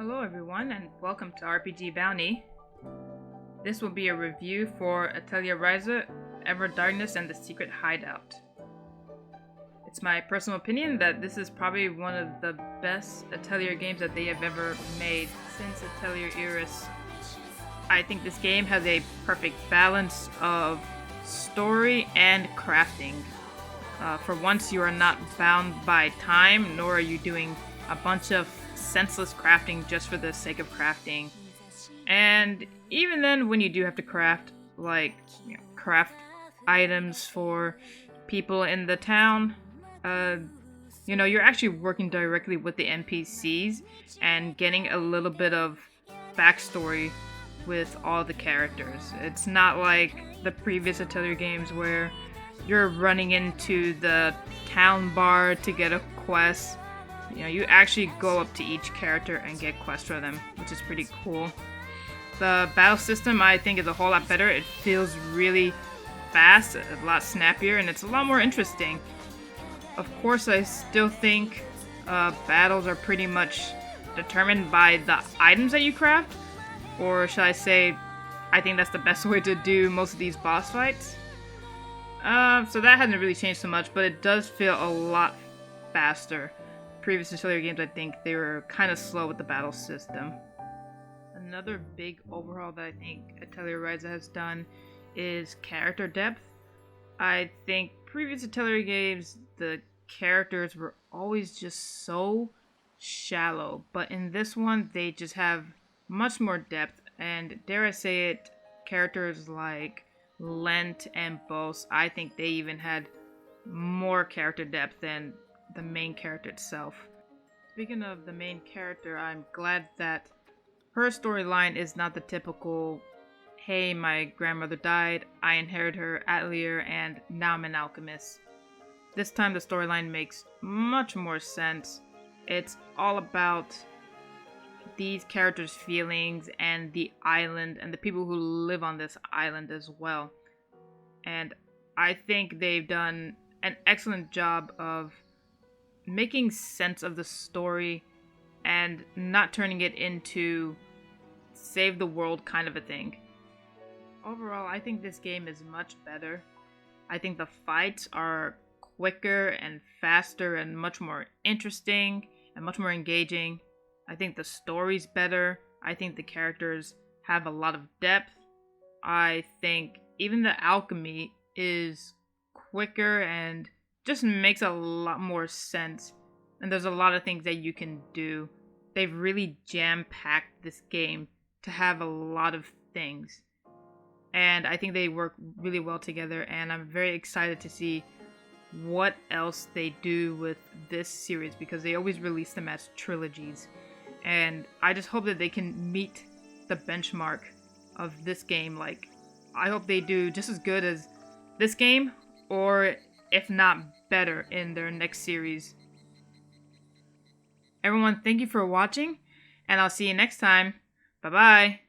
Hello everyone and welcome to RPG Bounty. This will be a review for Atelier Ryza, Ever Darkness and the Secret Hideout. It's my personal opinion that this is probably one of the best Atelier games that they have ever made since Atelier Ryza. I think this game has a perfect balance of story and crafting. For once, you are not bound by time, nor are you doing a bunch of senseless crafting just for the sake of crafting. And even then, when you do have to craft, craft items for people in the town, you're actually working directly with the NPCs and getting a little bit of backstory with all the characters. It's not like the previous Atelier games where you're running into the town bar to get a quest. You actually go up to each character and get quests for them, which is pretty cool. The battle system, I think, is a whole lot better. It feels really fast, a lot snappier, and it's a lot more interesting. Of course, I still think battles are pretty much determined by the items that you craft. Or should I say, I think that's the best way to do most of these boss fights. So that hasn't really changed so much, but it does feel a lot faster. Previous Atelier games, I think they were kind of slow with the battle system. Another big overhaul that I think Atelier Ryza has done is character depth. I think previous Atelier games, the characters were always just so shallow, but in this one, they just have much more depth, and dare I say it, characters like Lent and Bose, I think they even had more character depth than the main character itself. Speaking of the main character, I'm glad that her storyline is not the typical, hey, my grandmother died, I inherited her atelier, and now I'm an alchemist. This time the storyline makes much more sense. It's all about these characters' feelings and the island and the people who live on this island as well. And I think they've done an excellent job of making sense of the story and not turning it into save the world kind of a thing. Overall, I think this game is much better. I think the fights are quicker and faster and much more interesting and much more engaging. I think the story's better. I think the characters have a lot of depth. I think even the alchemy is quicker and just makes a lot more sense. And there's a lot of things that you can do. They've really jam-packed this game to have a lot of things. And I think they work really well together, and I'm very excited to see what else they do with this series, because they always release them as trilogies. And I just hope that they can meet the benchmark of this game. I hope they do just as good as this game, or if not better, in their next series. Everyone, thank you for watching, and I'll see you next time. Bye-bye.